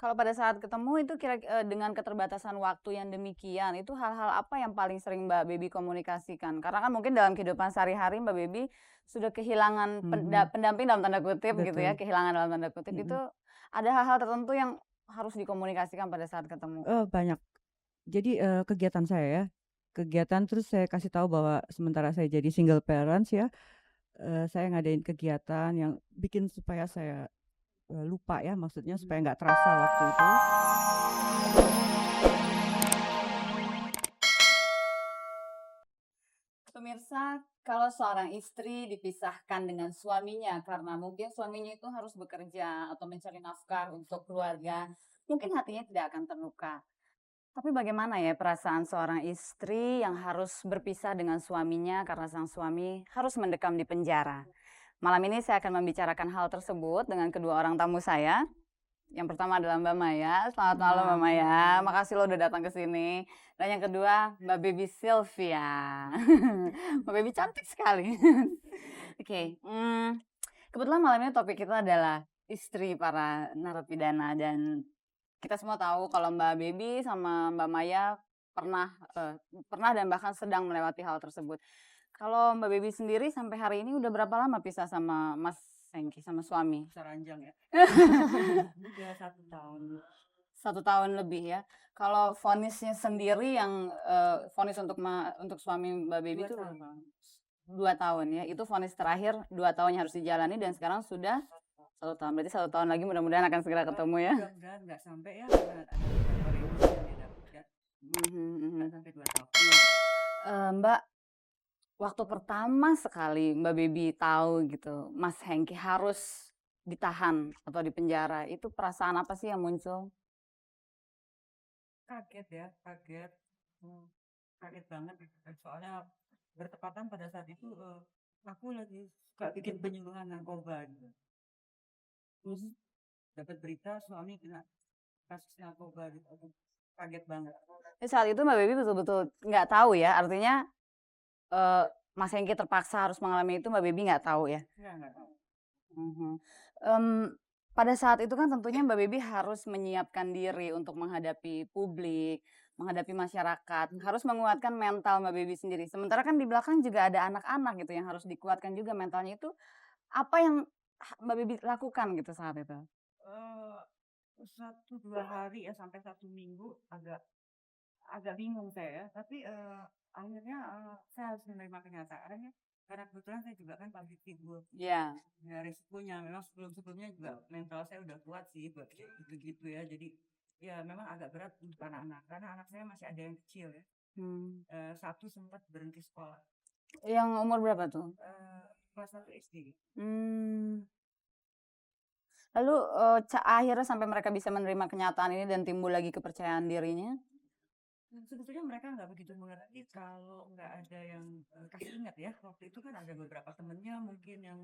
Kalau pada saat ketemu itu dengan keterbatasan waktu yang demikian, itu hal-hal apa yang paling sering Mbak Baby komunikasikan? Karena kan mungkin dalam kehidupan sehari-hari Mbak Baby sudah kehilangan Mhm, pendamping dalam tanda kutip gitu ya, betul, kehilangan dalam tanda kutip itu mhm. ada hal-hal tertentu yang harus dikomunikasikan pada saat ketemu. Banyak. Jadi, kegiatan saya ya, kegiatan terus saya kasih tahu bahwa sementara saya jadi single parents ya, saya ngadain kegiatan yang bikin supaya saya, lupa ya, maksudnya supaya Mhm. nggak terasa waktu itu. Pemirsa, kalau seorang istri dipisahkan dengan suaminya karena mungkin suaminya itu harus bekerja atau mencari nafkah untuk keluarga, mungkin hatinya tidak akan terluka. Tapi bagaimana ya perasaan seorang istri yang harus berpisah dengan suaminya karena sang suami harus mendekam di penjara? Malam ini saya akan membicarakan hal tersebut dengan kedua orang tamu saya. Yang pertama adalah Mbak Maya. Selamat malam Mbak Maya. Malam. Makasih lo udah datang ke sini. Dan yang kedua Mbak Baby Sylvia. Mbak Baby cantik sekali. Oke, kebetulan malam ini topik kita adalah istri para narapidana dan kita semua tahu kalau Mbak Baby sama Mbak Maya pernah pernah dan bahkan sedang melewati hal tersebut. Kalau Mbak Baby sendiri sampai hari ini udah berapa lama pisah sama Mas Hengki, sama suami? Bisa ranjang ya? Udah 1 tahun. 1 tahun lebih ya. Kalau vonisnya sendiri yang, vonis untuk suami Mbak Baby 2 itu tahun. berapa? 2 tahun ya, itu vonis terakhir 2 tahun yang harus dijalani dan sekarang sudah 1 tahun. Berarti 1 tahun lagi mudah-mudahan akan segera ketemu ya? Mudah-mudahan nggak sampai ya, karena ada beberapa remisi yang dia dapatkan, Mhm, nggak mhm. sampai 2 tahun. Iya. Mbak, waktu pertama sekali Mbak Baby tahu gitu, Mas Hengki harus ditahan atau dipenjara, itu perasaan apa sih yang muncul? Kaget ya, kaget, mmm, kaget banget gitu kan, soalnya bertepatan pada saat itu, aku lagi suka bikin penyuluhan narkoba gitu. Terus Mhm. dapat berita suami kena kasus narkoba gitu, aduh kaget banget. Jadi saat itu Mbak Baby betul-betul nggak tahu ya, artinya, eee, Mas Hengki terpaksa harus mengalami itu Mbak Baby nggak tahu ya? Nggak tahu. Mhm. Mmm, pada saat itu kan tentunya Mbak Baby harus menyiapkan diri untuk menghadapi publik, menghadapi masyarakat, harus menguatkan mental Mbak Baby sendiri. Sementara kan di belakang juga ada anak-anak gitu yang harus dikuatkan juga mentalnya itu, apa yang Mbak Baby lakukan gitu saat itu? 1, 2 hari ya sampai 1 minggu agak agak bingung saya ya, tapi, akhirnya, saya harus menerima kenyataannya, karena kebetulan saya juga kan public figure. Iya. Ya resikonya memang sebelum-sebelumnya juga mental saya udah kuat sih buat kayak gitu-gitu ya. Jadi ya memang agak berat untuk anak-anak, karena anak saya masih ada yang kecil ya. Mmm. 1 sempat berhenti sekolah, Yang umur berapa tuh? kelas 1 SD. Mmm. Lalu, akhirnya sampai mereka bisa menerima kenyataan ini dan timbul lagi kepercayaan dirinya? Sebetulnya mereka nggak begitu mengerti kalau nggak ada yang, kasih ingat ya, waktu itu kan ada beberapa temennya mungkin yang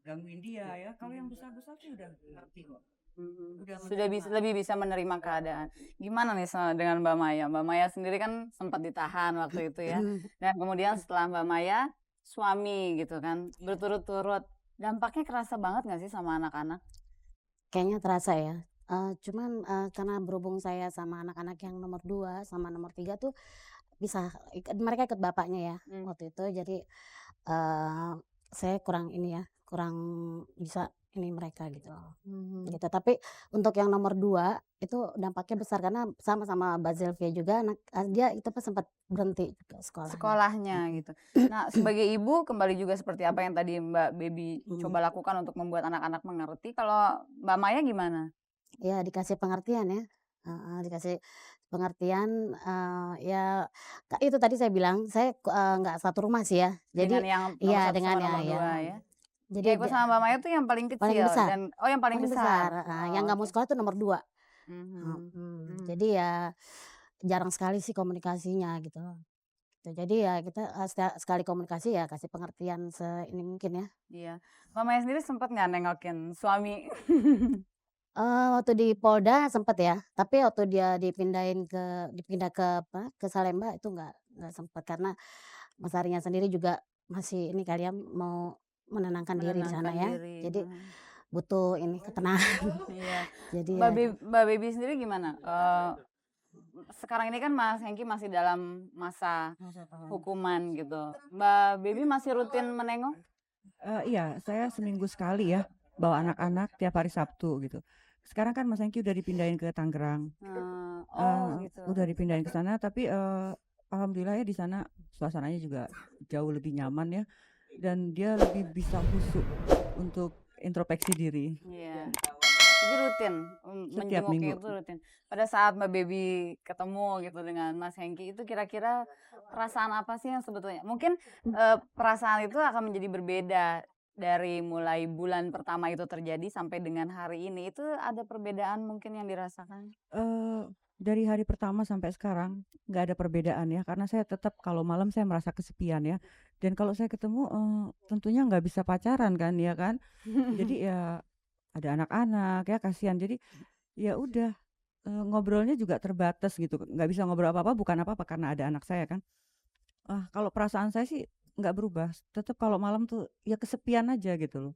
gangguin dia ya, kalau yang besar-besar sih udah ngerti kok, Mhm. udah Sudah menerima. lebih bisa menerima keadaan. Gimana nih dengan Mbak Maya? Mbak Maya sendiri kan sempat ditahan waktu itu ya, dan kemudian setelah Mbak Maya, suami gitu kan, berturut-turut. Dampaknya kerasa banget nggak sih sama anak-anak? Kayaknya terasa ya, cuman, karena berhubung saya sama anak-anak yang nomor 2 sama nomor 3 tuh bisa mereka ikut bapaknya ya Mmm. waktu itu jadi, eee, saya kurang ini ya, kurang bisa ini mereka gitu, Mhm. gitu. Tapi untuk yang nomor 2 itu dampaknya besar karena sama-sama Mbak Zelvia juga dia itu pas sempat berhenti juga sekolahnya. Sekolahnya Mhm. gitu. Nah, sebagai ibu kembali juga seperti apa yang tadi Mbak Baby Mhm. coba lakukan untuk membuat anak-anak mengerti, kalau Mbak Maya gimana? Ya dikasih pengertian ya, heeh, dikasih pengertian, ya itu tadi saya bilang saya, nggak satu rumah sih ya. Dengan Jadi yang nomor iya satu dengan sama nomor ya, 2 ya? jadi Yang ikut sama Mbak Maya tuh yang paling paling kecil besar dan oh yang paling paling besar, besar? heeh, yang Oh, nggak mau oke. sekolah itu nomor 2. Mhm. Mhm, Mhm. jadi ya jarang sekali sih komunikasinya gitu. Gitu, jadi ya kita, sekali komunikasi ya kasih pengertian ini mungkin ya. Iya. Mbak Maya sendiri sempet nggak nengokin suami? Waktu di Polda sempet ya, tapi waktu dia dipindah ke apa, ke Salemba itu nggak sempet karena Mas Arinya sendiri juga masih ini kali ya, mau menenangkan diri di sana Menenangkan ya. diri, Jadi heeh. butuh ini ketenangan. Iya. Jadi Mbak ya Mbak Baby sendiri gimana? Sekarang ini kan Mas Hengki masih dalam masa hukuman gitu. Mbak Baby masih rutin menengok? Iya, saya seminggu sekali ya, bawa anak-anak tiap hari Sabtu gitu. Sekarang kan Mas Hengki udah dipindahin ke Tangerang, Oh gitu. udah dipindahin ke sana, tapi alhamdulillah ya di sana suasananya juga jauh lebih nyaman ya, dan dia lebih bisa khusyuk untuk introspeksi diri Iya. Jadi rutin setiap menjenguknya minggu. itu rutin. Pada saat Mbak Baby ketemu gitu dengan Mas Hengki itu kira-kira perasaan apa sih yang sebetulnya? Mungkin perasaan itu akan menjadi berbeda dari mulai bulan pertama itu terjadi sampai dengan hari ini. Itu ada perbedaan mungkin yang dirasakan? Dari hari pertama sampai sekarang nggak ada perbedaan ya, karena saya tetap kalau malam saya merasa kesepian ya, dan kalau saya ketemu tentunya nggak bisa pacaran kan ya kan, jadi ya ada anak-anak ya kasihan, jadi ya udah ngobrolnya juga terbatas gitu, nggak bisa ngobrol apa-apa, bukan apa-apa karena ada anak saya kan. Kalau perasaan saya sih nggak berubah, tetap kalau malam tuh ya kesepian aja gitu loh.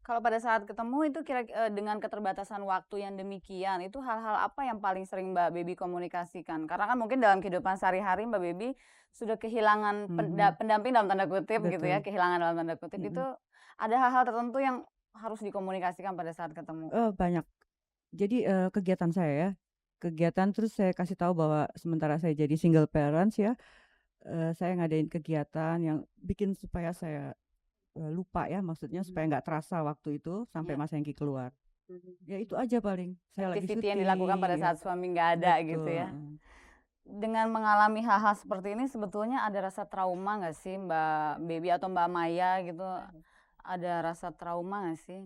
Kalau pada saat ketemu itu dengan keterbatasan waktu yang demikian, itu hal-hal apa yang paling sering Mbak Baby komunikasikan? Karena kan mungkin dalam kehidupan sehari-hari Mbak Baby sudah kehilangan Mhm, pendamping dalam tanda kutip gitu ya, betul. kehilangan dalam tanda kutip itu Mhm. ada hal-hal tertentu yang harus dikomunikasikan pada saat ketemu. Banyak. Jadi kegiatan saya ya, kegiatan terus saya kasih tahu bahwa sementara saya jadi single parents ya, saya ngadain kegiatan yang bikin supaya saya lupa ya, maksudnya supaya nggak terasa waktu itu sampai Ya. Mas Hengki keluar. Ya itu aja paling, saya lagi Activity yang dilakukan pada syuting ya, saat suami nggak ada gitu betul, ya. heeh. Dengan mengalami hal-hal seperti ini sebetulnya ada rasa trauma nggak sih Mbak Baby atau Mbak Maya gitu? Ada rasa trauma nggak sih?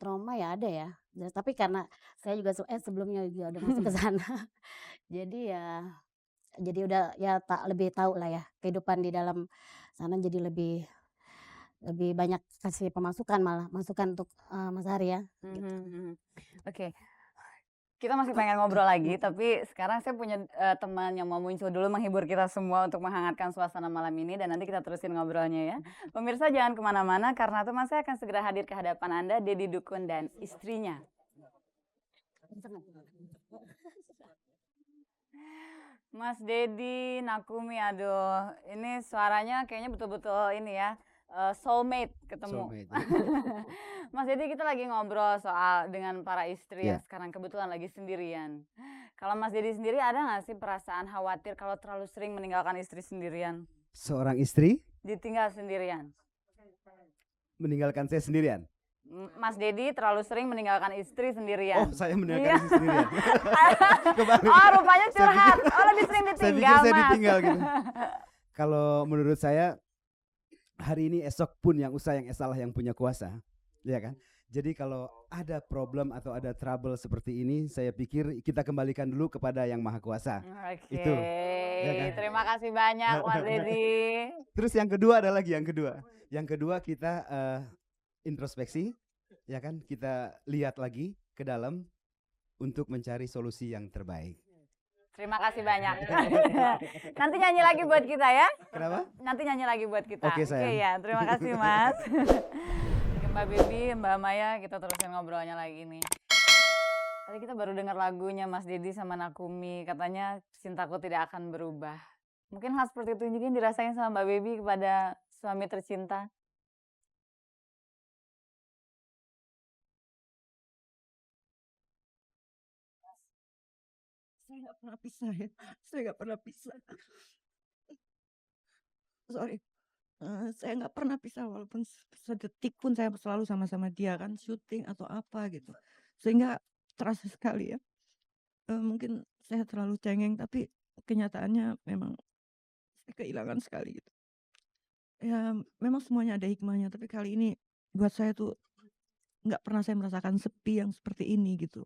trauma ya ada ya. Tapi karena saya juga sebelumnya juga udah masuk ke sana. Jadi ya udah ya lebih tahu lah ya kehidupan di dalam sana, jadi lebih lebih banyak kasih pemasukan, malah masukan untuk, Mas Hari ya, Mhm, gitu. mhm. Oke, kita masih pengen ngobrol lagi, tapi sekarang saya punya teman yang mau muncul dulu menghibur kita semua untuk menghangatkan suasana malam ini dan nanti kita terusin ngobrolnya ya. Pemirsa jangan kemana-mana karena teman saya akan segera hadir ke hadapan Anda, Dedi Dukun dan istrinya. Mas Dedi, Nakumi, aduh, ini suaranya kayaknya betul-betul ini ya, soulmate ketemu. Soulmate. Mas Dedi, kita lagi ngobrol soal dengan para istri yang Ya, sekarang kebetulan lagi sendirian. Kalau Mas Dedi sendiri ada nggak sih perasaan khawatir kalau terlalu sering meninggalkan istri sendirian? seorang istri Ditinggal sendirian. meninggalkan saya sendirian. Mas Dedi terlalu sering meninggalkan istri Oh, sendirian. saya Iya. meninggalkan istri sendirian. Kebalik. Oh, rupanya Saya curhat. pikir- Oh, lebih sering Saya pikir ditinggal, saya Mas. ditinggal gitu. Kalau menurut saya hari ini esok pun yang usah yang salah yang punya kuasa, ya kan? Jadi kalau ada problem atau ada trouble seperti ini, saya pikir kita kembalikan dulu kepada yang maha kuasa. Oke, Itu, ya kan? terima kasih banyak Mas Dedi. Terus yang kedua ada lagi yang kedua. Yang kedua kita introspeksi, ya kan? Kita lihat lagi ke dalam untuk mencari solusi yang terbaik. Terima kasih banyak. Nanti nyanyi lagi buat kita ya. Kenapa? Nanti nyanyi lagi buat kita. Oke, sayang. ya, terima kasih Mas. Oke, Mbak Baby, Mbak Maya, kita terusin ngobrolnya lagi nih. Tadi kita baru dengar lagunya Mas Dedi sama Nakumi, katanya cintaku tidak akan berubah. Mungkin hal seperti itu juga yang dirasain sama Mbak Baby kepada suami tercinta. Saya nggak pernah pisah ya, saya nggak pernah pisah. Sorry, saya nggak pernah pisah walaupun sedetik pun saya selalu sama-sama dia kan, syuting atau apa gitu. Sehingga terasa sekali ya, mungkin saya terlalu cengeng, tapi kenyataannya memang saya kehilangan sekali gitu. Ya memang semuanya ada hikmahnya, tapi kali ini buat saya tuh nggak pernah saya merasakan sepi yang seperti ini gitu.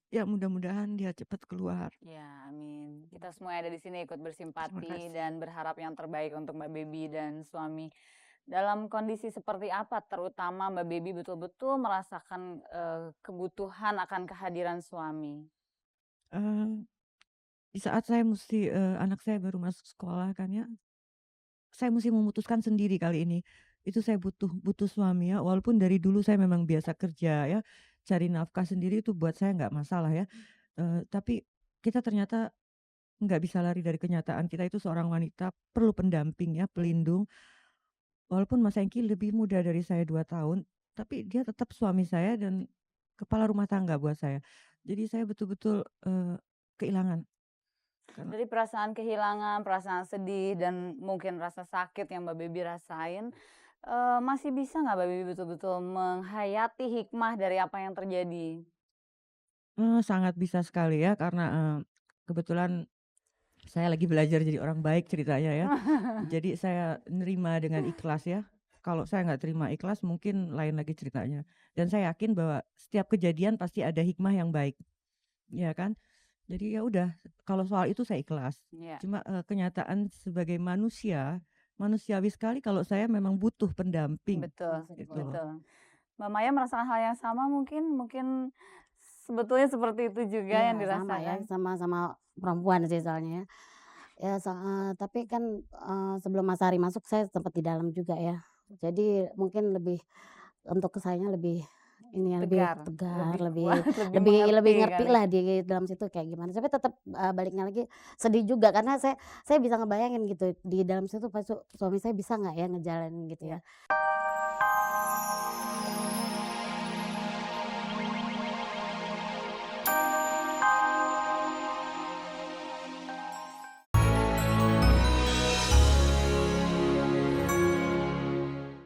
Ya mudah-mudahan dia cepat keluar. Ya, amin. Kita semua yang ada di sini ikut Terima bersimpati kasih. dan berharap yang terbaik untuk Mbak Baby dan suami. Dalam kondisi seperti apa terutama Mbak Baby betul-betul merasakan kebutuhan akan kehadiran suami? Di saat saya mesti anak saya baru masuk sekolah kan ya, saya mesti memutuskan sendiri kali ini. itu saya butuh butuh suami ya, walaupun dari dulu saya memang biasa kerja ya, cari nafkah sendiri itu buat saya nggak masalah ya, tapi kita ternyata nggak bisa lari dari kenyataan kita itu seorang wanita perlu pendamping ya, pelindung. Walaupun Mas Hengki lebih muda dari saya 2 tahun, tapi dia tetap suami saya dan kepala rumah tangga buat saya. Jadi saya betul-betul, kehilangan karena Dari perasaan kehilangan, perasaan sedih, dan mungkin rasa sakit yang Mbak Baby rasain, masih bisa nggak Mbak Baby betul-betul menghayati hikmah dari apa yang terjadi? sangat bisa sekali ya karena, kebetulan saya lagi belajar jadi orang baik ceritanya ya. Jadi saya nerima dengan ikhlas ya. Kalau saya nggak terima ikhlas mungkin lain lagi ceritanya. Dan saya yakin bahwa setiap kejadian pasti ada hikmah yang baik, ya kan? Jadi ya udah, kalau soal itu saya ikhlas. Iya, Cuma, kenyataan sebagai manusia, manusiawi sekali kalau saya memang butuh pendamping, betul, gitu loh. betul. Mbak Maya merasakan hal yang sama mungkin? Mungkin sebetulnya seperti itu juga yang Iya sama ya, dirasakan? sama-sama perempuan sih soalnya ya. Ya tapi kan, sebelum Mas Ari masuk saya sempat di dalam juga ya. Jadi mungkin lebih untuk ke sayanya lebih ini ya, lebih Tegar, tegar, lebih lebih kuat, lebih lebih lebih mengerti ngerti kali. lah di dalam situ kayak gimana. Tapi tetap, baliknya lagi sedih juga karena saya bisa ngebayangin gitu di dalam situ pas suami saya bisa nggak ya ngejalanin gitu Iya. ya.